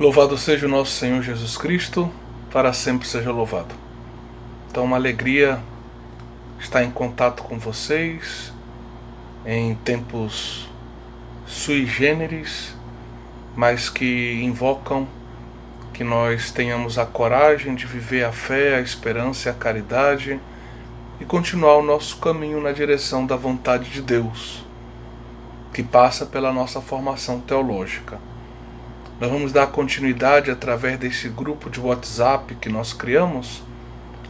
Louvado seja o nosso Senhor Jesus Cristo, para sempre seja louvado. Então, uma alegria estar em contato com vocês em tempos sui generis, mas que invocam que nós tenhamos a coragem de viver a fé, a esperança e a caridade e continuar o nosso caminho na direção da vontade de Deus, que passa pela nossa formação teológica. Nós vamos dar continuidade através desse grupo de WhatsApp que nós criamos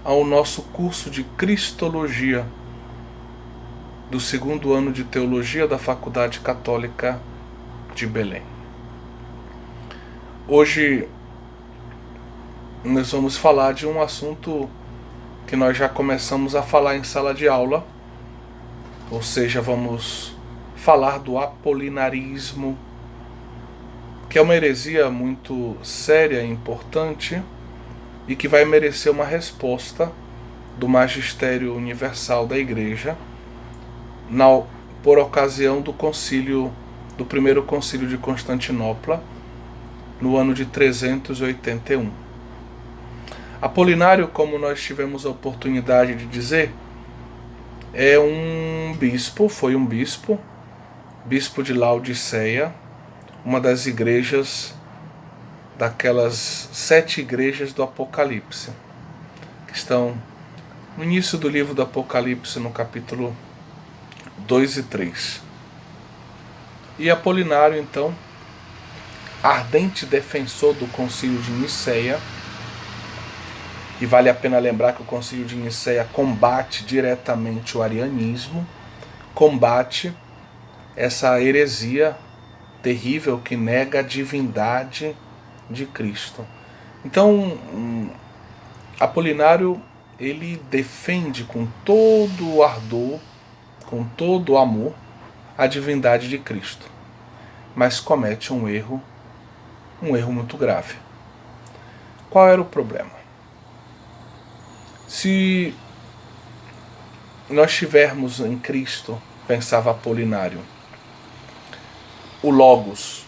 ao nosso curso de Cristologia do 2º ano de Teologia da Faculdade Católica de Belém. Hoje nós vamos falar de um assunto que nós já começamos a falar em sala de aula, ou seja, vamos falar do apolinarismo, que é uma heresia muito séria e importante e que vai merecer uma resposta do Magistério Universal da Igreja por ocasião do primeiro concílio de Constantinopla, no ano de 381. Apolinário, como nós tivemos a oportunidade de dizer, foi um bispo de Laodiceia, uma das igrejas, daquelas 7 igrejas do Apocalipse, que estão no início do livro do Apocalipse, no capítulo 2 e 3. E Apolinário, então, ardente defensor do Concílio de Nicéia, e vale a pena lembrar que o Concílio de Nicéia combate diretamente o arianismo, combate essa heresia terrível que nega a divindade de Cristo. Então, Apolinário, ele defende com todo o ardor, com todo o amor, a divindade de Cristo, mas comete um erro muito grave. Qual era o problema? Se nós tivermos em Cristo, pensava Apolinário, o Logos,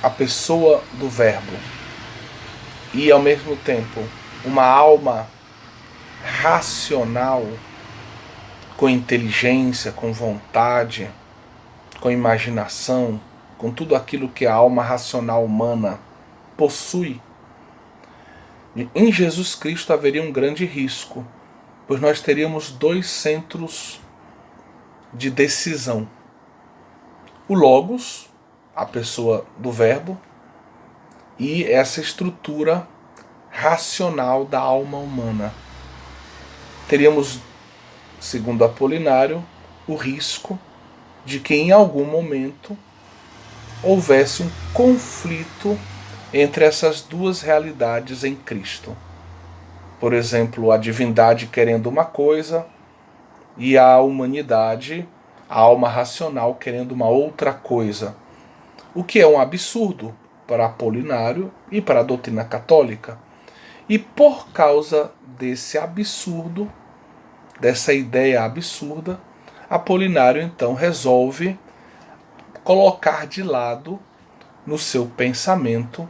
a pessoa do Verbo, e ao mesmo tempo uma alma racional, com inteligência, com vontade, com imaginação, com tudo aquilo que a alma racional humana possui, em Jesus Cristo haveria um grande risco, pois nós teríamos 2 centros de decisão. O Logos, a pessoa do Verbo, e essa estrutura racional da alma humana. Teríamos, segundo Apolinário, o risco de que em algum momento houvesse um conflito entre essas 2 realidades em Cristo. Por exemplo, a divindade querendo uma coisa e a humanidade, a alma racional, querendo uma outra coisa. O que é um absurdo para Apolinário e para a doutrina católica. E por causa desse absurdo, dessa ideia absurda, Apolinário então resolve colocar de lado no seu pensamento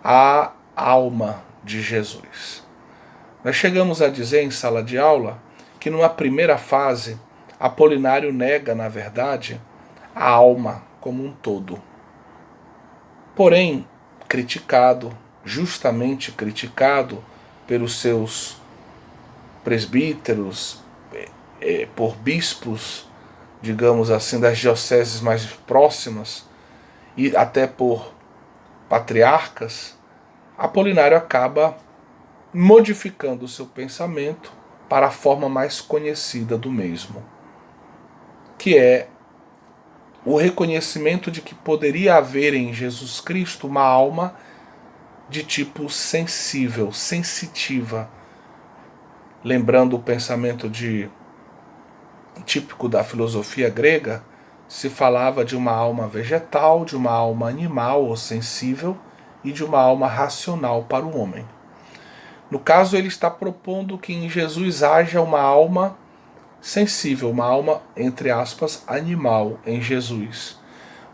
a alma de Jesus. Nós chegamos a dizer em sala de aula que numa primeira fase Apolinário nega, na verdade, a alma como um todo. Porém, justamente criticado pelos seus presbíteros, por bispos, digamos assim, das dioceses mais próximas, e até por patriarcas, Apolinário acaba modificando o seu pensamento para a forma mais conhecida do mesmo, que é o reconhecimento de que poderia haver em Jesus Cristo uma alma de tipo sensível, sensitiva, lembrando o pensamento típico da filosofia grega, se falava de uma alma vegetal, de uma alma animal ou sensível e de uma alma racional para o homem. No caso, ele está propondo que em Jesus haja uma alma sensível, uma alma, entre aspas, animal em Jesus.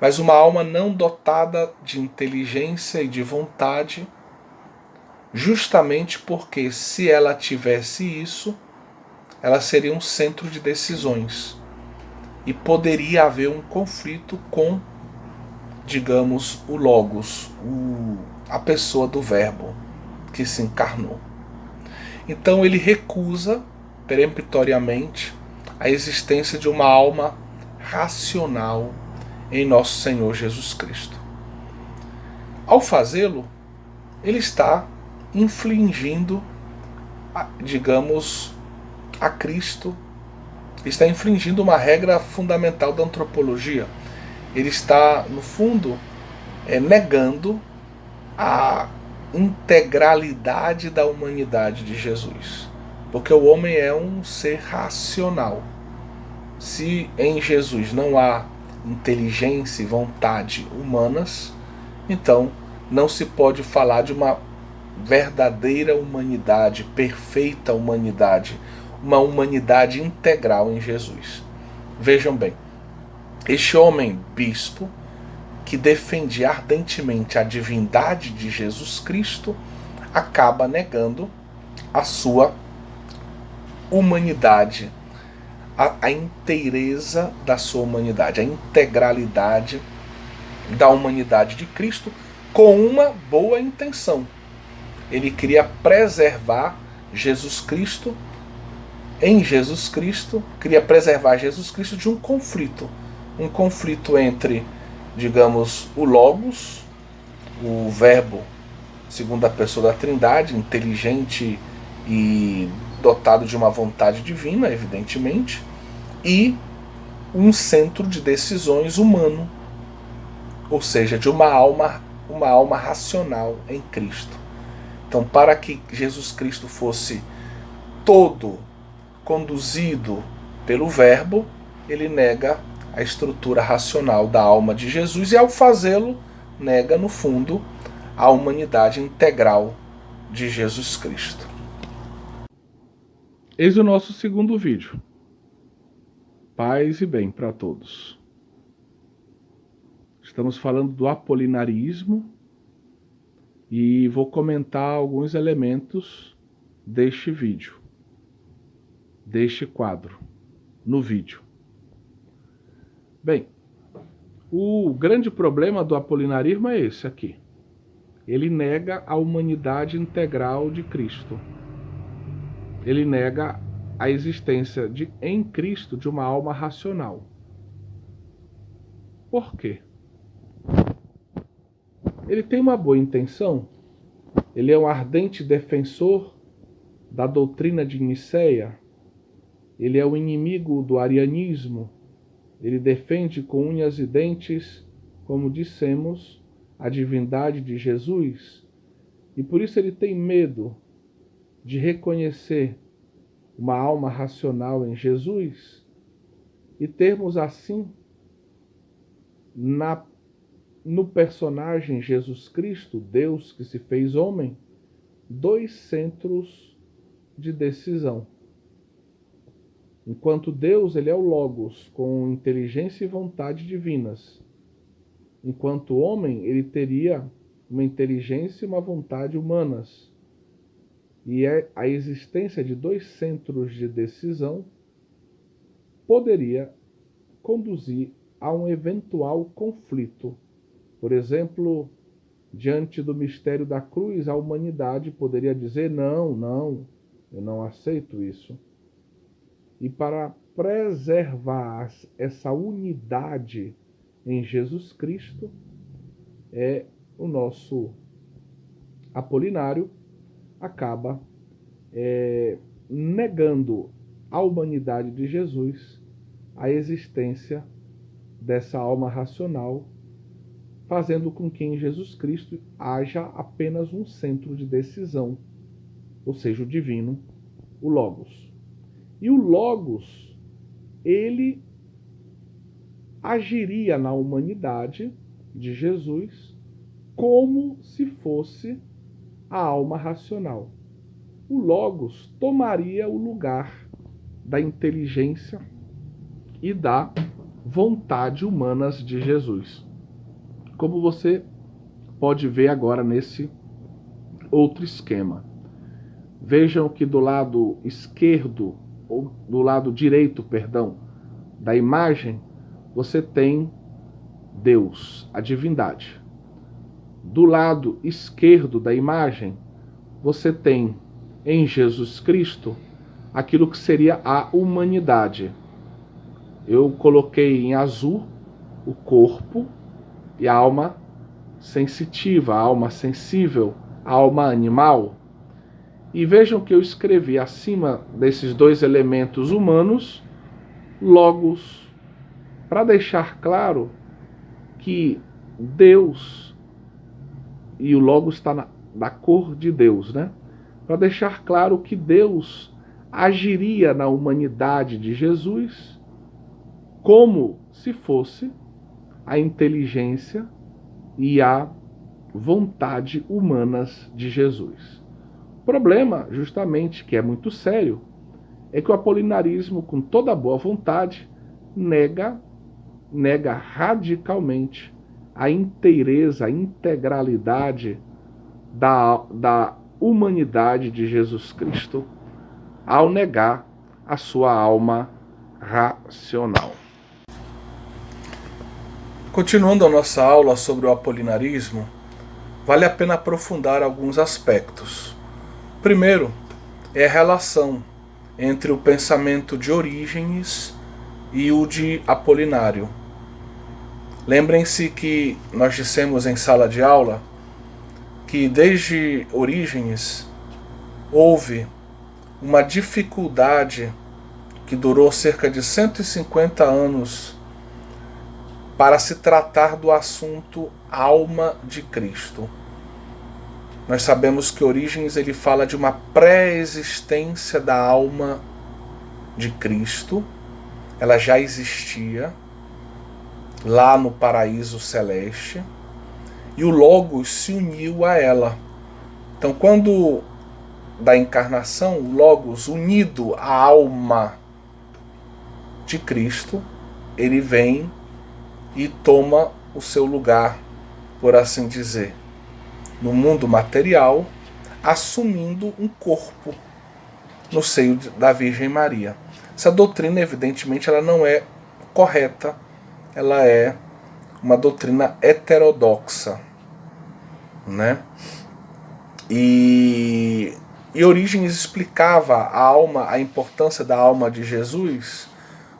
mas uma alma não dotada de inteligência e de vontade, justamente porque se ela tivesse isso, ela seria um centro de decisões e poderia haver um conflito com, digamos, o Logos, a pessoa do Verbo que se encarnou. Então ele recusa peremptoriamente a existência de uma alma racional em nosso Senhor Jesus Cristo. Ao fazê-lo, ele está infligindo, digamos, a Cristo, está infringindo uma regra fundamental da antropologia. Ele está, no fundo, negando a integralidade da humanidade de Jesus. Porque o homem é um ser racional. Se em Jesus não há inteligência e vontade humanas, então não se pode falar de uma verdadeira humanidade, perfeita humanidade, uma humanidade integral em Jesus. Vejam bem, este homem bispo que defendia ardentemente a divindade de Jesus Cristo acaba negando a sua humanidade, a inteireza da sua humanidade, a integralidade da humanidade de Cristo, com uma boa intenção. Ele queria preservar Jesus Cristo, em Jesus Cristo, queria preservar Jesus Cristo de um conflito entre, digamos, o Logos, o Verbo, segunda pessoa da Trindade, inteligente e dotado de uma vontade divina, evidentemente, e um centro de decisões humano, ou seja, de uma alma racional em Cristo. Então, para que Jesus Cristo fosse todo conduzido pelo Verbo, ele nega a estrutura racional da alma de Jesus e, ao fazê-lo, nega, no fundo, a humanidade integral de Jesus Cristo. Eis o nosso segundo vídeo. Paz e bem para todos. Estamos falando do apolinarismo e vou comentar alguns elementos deste vídeo, deste quadro, no vídeo. Bem, o grande problema do apolinarismo é esse aqui. Ele nega a humanidade integral de Cristo. Ele nega a existência em Cristo de uma alma racional. Por quê? Ele tem uma boa intenção, ele é um ardente defensor da doutrina de Nicéia, ele é o inimigo do arianismo, ele defende com unhas e dentes, como dissemos, a divindade de Jesus, e por isso ele tem medo de reconhecer uma alma racional em Jesus e termos assim, no personagem Jesus Cristo, Deus que se fez homem, dois centros de decisão. Enquanto Deus, ele é o Logos, com inteligência e vontade divinas. Enquanto homem, ele teria uma inteligência e uma vontade humanas. E a existência de dois centros de decisão poderia conduzir a um eventual conflito. Por exemplo, diante do mistério da cruz, a humanidade poderia dizer: não, eu não aceito isso. E para preservar essa unidade em Jesus Cristo, o nosso Apolinário acaba negando à humanidade de Jesus a existência dessa alma racional, fazendo com que em Jesus Cristo haja apenas um centro de decisão, ou seja, o divino, o Logos. E o Logos, ele agiria na humanidade de Jesus como se fosse a alma racional. O Logos tomaria o lugar da inteligência e da vontade humanas de Jesus. como você pode ver agora nesse outro esquema. Vejam que do lado esquerdo, ou do lado direito, perdão, da imagem, você tem Deus, a divindade. Do lado esquerdo da imagem, você tem em Jesus Cristo aquilo que seria a humanidade. Eu coloquei em azul o corpo e a alma sensitiva, a alma sensível, a alma animal. E vejam que eu escrevi acima desses dois elementos humanos, logos, para deixar claro que Deus, e o logos está da cor de Deus, né? Para deixar claro que Deus agiria na humanidade de Jesus como se fosse a inteligência e a vontade humanas de Jesus. O problema, justamente, que é muito sério, é que o apolinarismo, com toda boa vontade, nega radicalmente a inteireza, a integralidade da humanidade de Jesus Cristo, ao negar a sua alma racional. Continuando a nossa aula sobre o apolinarismo, vale a pena aprofundar alguns aspectos. Primeiro, é a relação entre o pensamento de Orígenes e o de Apolinário. Lembrem-se que nós dissemos em sala de aula que desde Orígenes houve uma dificuldade que durou cerca de 150 anos para se tratar do assunto alma de Cristo. Nós sabemos que Orígenes ele fala de uma pré-existência da alma de Cristo. Ela já existia lá no paraíso celeste e o Logos se uniu a ela. Então, quando da encarnação, o Logos unido à alma de Cristo, ele vem e toma o seu lugar, por assim dizer, no mundo material, assumindo um corpo no seio da Virgem Maria. Essa doutrina, evidentemente, ela não é correta, ela é uma doutrina heterodoxa, né? E Orígenes explicava a alma, a importância da alma de Jesus,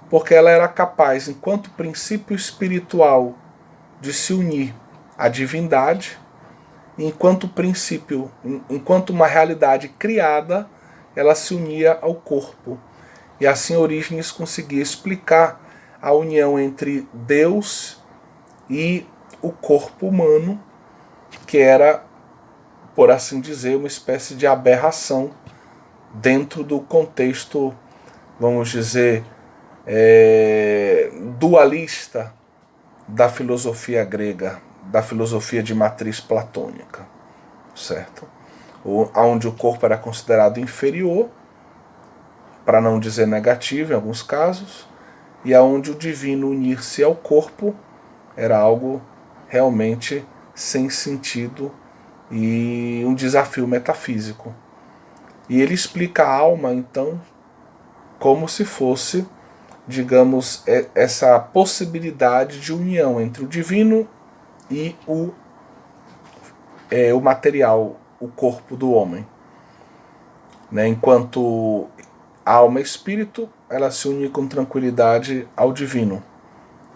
porque ela era capaz, enquanto princípio espiritual, de se unir à divindade, enquanto princípio, enquanto uma realidade criada, ela se unia ao corpo. E assim Orígenes conseguia explicar a união entre Deus e o corpo humano, que era, por assim dizer, uma espécie de aberração dentro do contexto, vamos dizer, dualista da filosofia grega, da filosofia de matriz platônica, certo? Onde o corpo era considerado inferior, para não dizer negativo em alguns casos, e aonde o divino unir-se ao corpo era algo realmente sem sentido e um desafio metafísico. E ele explica a alma, então, como se fosse, digamos, essa possibilidade de união entre o divino e o material, o corpo do homem. Né? Enquanto a alma e espírito, ela se une com tranquilidade ao divino.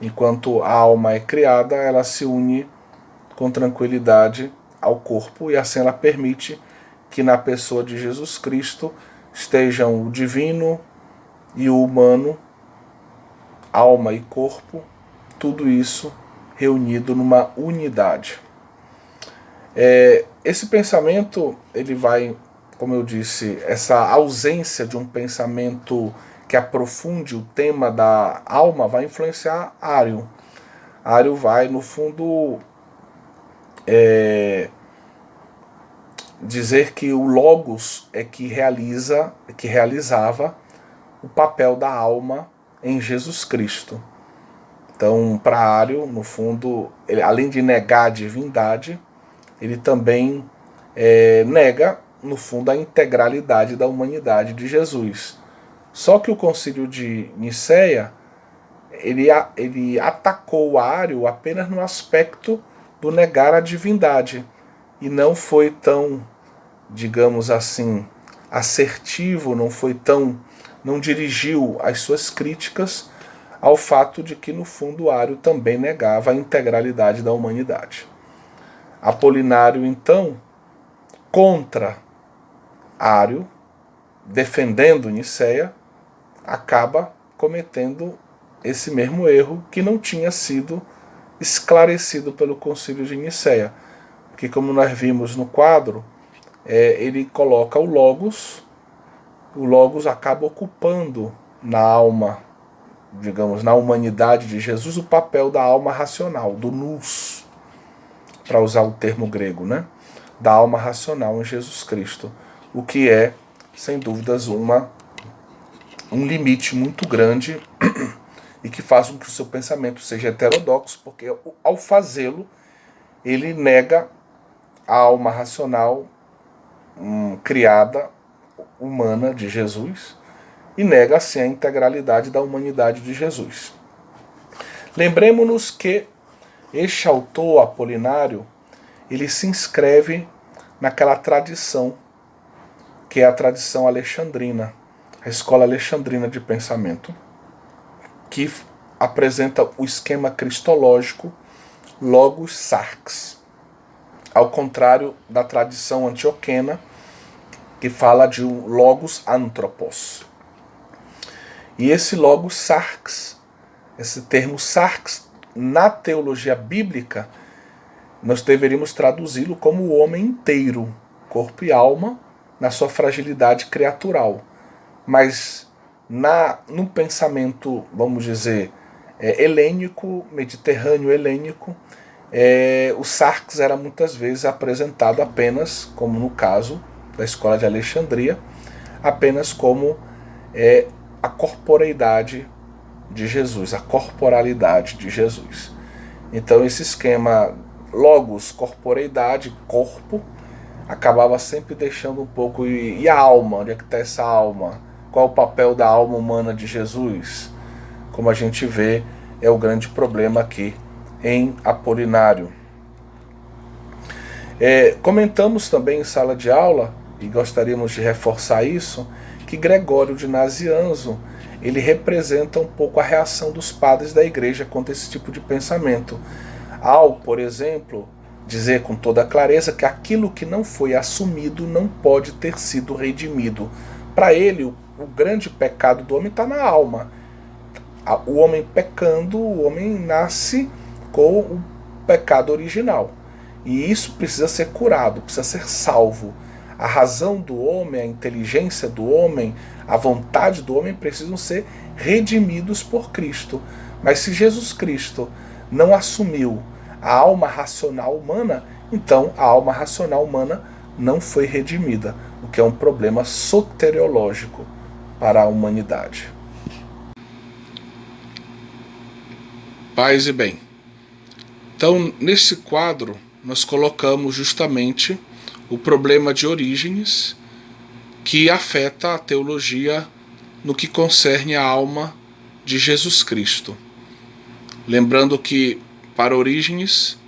Enquanto a alma é criada, ela se une com tranquilidade ao corpo, e assim ela permite que na pessoa de Jesus Cristo estejam o divino e o humano, alma e corpo, tudo isso reunido numa unidade. Esse pensamento, ele vai, como eu disse, essa ausência de um pensamento que aprofunde o tema da alma vai influenciar Ário. Ário vai, no fundo, dizer que o Logos é que realizava o papel da alma em Jesus Cristo. Então, para Ário, no fundo, ele, além de negar a divindade, ele também nega, no fundo, a integralidade da humanidade de Jesus. Só que o Concílio de Nicéia, ele atacou Ário apenas no aspecto do negar a divindade, e não foi tão, digamos assim, assertivo, não dirigiu as suas críticas ao fato de que, no fundo, Ário também negava a integralidade da humanidade. Apolinário, então, contra Ário, defendendo Nicéia, acaba cometendo esse mesmo erro que não tinha sido esclarecido pelo Concílio de Nicéia. Porque, como nós vimos no quadro, ele coloca o Logos acaba ocupando na alma, digamos, na humanidade de Jesus, o papel da alma racional, do nous, para usar o termo grego, né? Da alma racional em Jesus Cristo, o que é, sem dúvidas, um limite muito grande e que faz com que o seu pensamento seja heterodoxo, porque ao fazê-lo, ele nega a alma racional criada, humana de Jesus, e nega assim a integralidade da humanidade de Jesus. Lembremos-nos que este autor apolinário, ele se inscreve naquela tradição que é a tradição alexandrina, a escola alexandrina de pensamento, que apresenta o esquema cristológico Logos Sarx, ao contrário da tradição antioquena, que fala de um Logos Anthropos. E esse Logos Sarx, esse termo Sarx, na teologia bíblica, nós deveríamos traduzi-lo como o homem inteiro, corpo e alma, na sua fragilidade criatural. Mas no pensamento, vamos dizer, helênico, mediterrâneo helênico, o Sarx era muitas vezes apresentado apenas, como no caso da escola de Alexandria, apenas como a corporeidade de Jesus, a corporalidade de Jesus. Então esse esquema logos, corporeidade, corpo, acabava sempre deixando um pouco, e a alma, onde é que está essa alma? Qual o papel da alma humana de Jesus? Como a gente vê, é o grande problema aqui em Apolinário. Comentamos também em sala de aula, e gostaríamos de reforçar isso, que Gregório de Nazianzo, ele representa um pouco a reação dos padres da igreja contra esse tipo de pensamento. Ao, por exemplo, dizer com toda clareza que aquilo que não foi assumido não pode ter sido redimido. Para ele, o grande pecado do homem está na alma. O homem pecando, o homem nasce com o pecado original. E isso precisa ser curado, precisa ser salvo. A razão do homem, a inteligência do homem, a vontade do homem precisam ser redimidos por Cristo. Mas se Jesus Cristo não assumiu a alma racional humana, então a alma racional humana não foi redimida, o que é um problema soteriológico para a humanidade. Paz e bem. Então, nesse quadro, nós colocamos justamente o problema de Orígenes, que afeta a teologia no que concerne a alma de Jesus Cristo. Lembrando que, para Orígenes,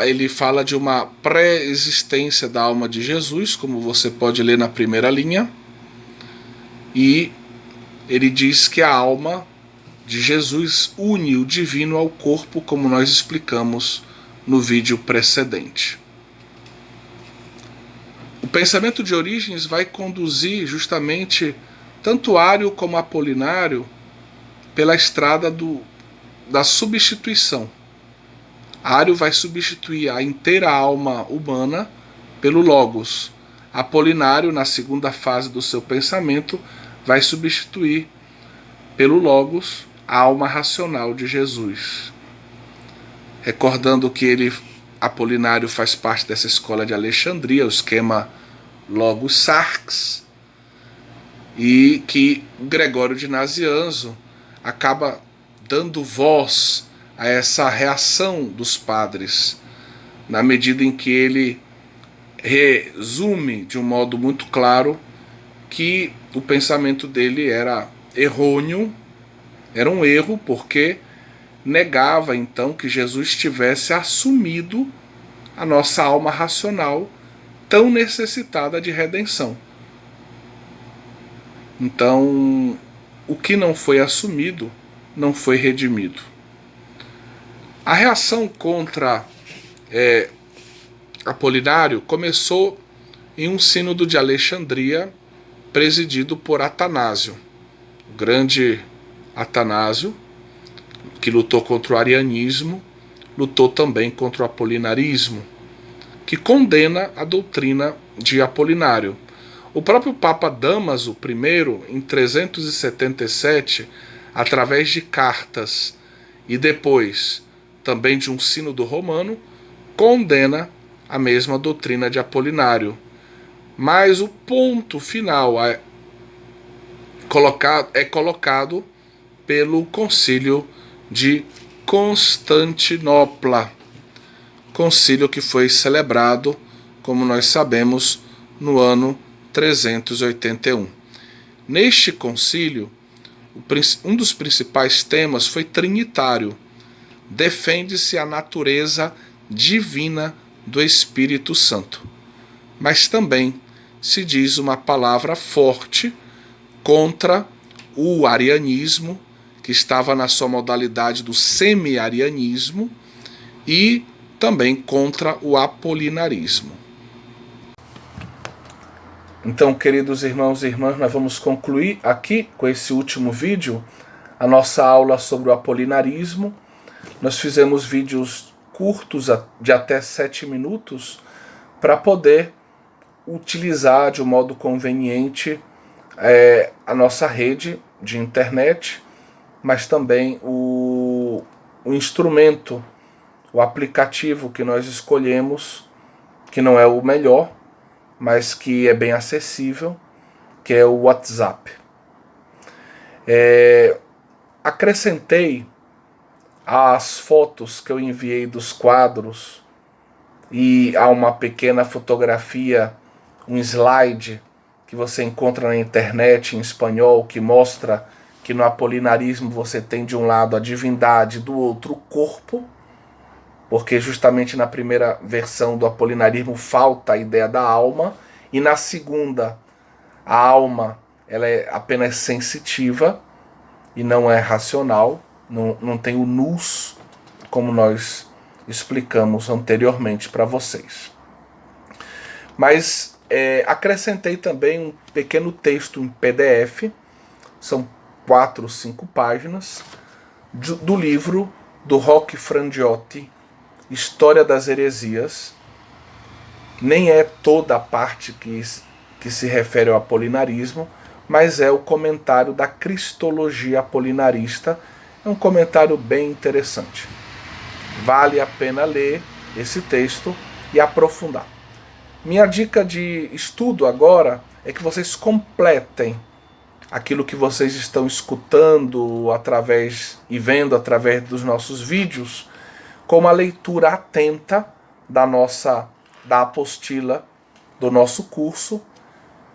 ele fala de uma pré-existência da alma de Jesus, como você pode ler na primeira linha, e ele diz que a alma de Jesus une o divino ao corpo, como nós explicamos no vídeo precedente. O pensamento de Orígenes vai conduzir justamente tanto Ário como Apolinário pela estrada da substituição. Ário vai substituir a inteira alma humana pelo Logos. Apolinário, na segunda fase do seu pensamento, vai substituir pelo Logos a alma racional de Jesus. Recordando que Apolinário faz parte dessa escola de Alexandria, o esquema Logos Sarx, e que Gregório de Nazianzo acaba dando voz a essa reação dos padres, na medida em que ele resume de um modo muito claro que o pensamento dele era errôneo, era um erro, porque negava então que Jesus tivesse assumido a nossa alma racional tão necessitada de redenção. Então, o que não foi assumido não foi redimido. A reação contra Apolinário começou em um sínodo de Alexandria presidido por Atanásio, o grande Atanásio, que lutou contra o arianismo, lutou também contra o apolinarismo, que condena a doutrina de Apolinário. O próprio Papa Dámaso I, em 377, através de cartas e depois também de um sínodo romano, condena a mesma doutrina de Apolinário. Mas o ponto final é colocado pelo Concílio de Constantinopla, concílio que foi celebrado, como nós sabemos, no ano 381. Neste concílio, um dos principais temas foi trinitário. Defende-se a natureza divina do Espírito Santo. Mas também se diz uma palavra forte contra o arianismo, que estava na sua modalidade do semi-arianismo, e também contra o apolinarismo. Então, queridos irmãos e irmãs, nós vamos concluir aqui com esse último vídeo a nossa aula sobre o apolinarismo. Nós fizemos vídeos curtos de até 7 minutos para poder utilizar de um modo conveniente a nossa rede de internet, mas também o instrumento, o aplicativo que nós escolhemos, que não é o melhor, mas que é bem acessível, que é o WhatsApp. Acrescentei as fotos que eu enviei dos quadros, e há uma pequena fotografia, um slide que você encontra na internet em espanhol, que mostra que no apolinarismo você tem de um lado a divindade, do outro o corpo, porque justamente na primeira versão do apolinarismo falta a ideia da alma, e na segunda a alma ela é apenas sensitiva e não é racional, não tem o nous, como nós explicamos anteriormente para vocês. Mas acrescentei também um pequeno texto em PDF, são 4 ou 5 páginas, do livro do Rocco Frangiotti, História das Heresias. Nem é toda a parte que se refere ao apolinarismo, mas é o comentário da cristologia apolinarista. É um comentário bem interessante. Vale a pena ler esse texto e aprofundar. Minha dica de estudo agora é que vocês completem aquilo que vocês estão escutando através e vendo através dos nossos vídeos, com uma leitura atenta da apostila do nosso curso.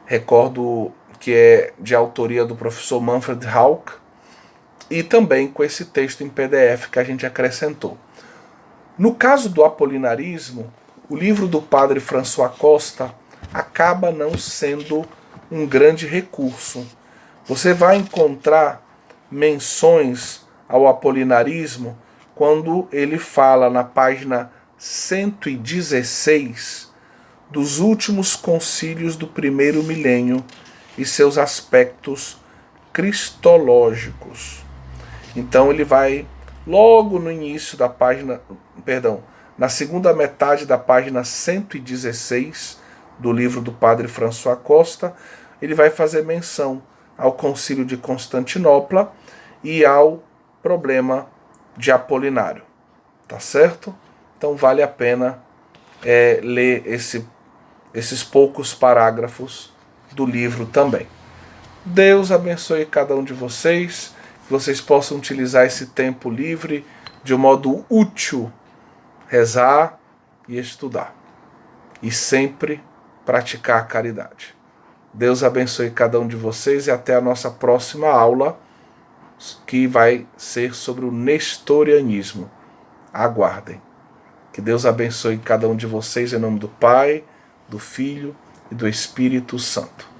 Recordo que é de autoria do professor Manfred Hauck, e também com esse texto em PDF que a gente acrescentou. No caso do apolinarismo, o livro do padre François Costa acaba não sendo um grande recurso. Você vai encontrar menções ao apolinarismo quando ele fala na página 116 dos últimos concílios do primeiro milênio e seus aspectos cristológicos. Então ele vai logo no início da página, na segunda metade da página 116 do livro do padre François Costa, ele vai fazer menção ao concílio de Constantinopla e ao problema de Apolinário. Tá certo? Então vale a pena ler esses poucos parágrafos do livro também. Deus abençoe cada um de vocês. que vocês possam utilizar esse tempo livre de um modo útil, rezar e estudar. E sempre praticar a caridade. Deus abençoe cada um de vocês e até a nossa próxima aula, que vai ser sobre o nestorianismo. Aguardem. Que Deus abençoe cada um de vocês em nome do Pai, do Filho e do Espírito Santo.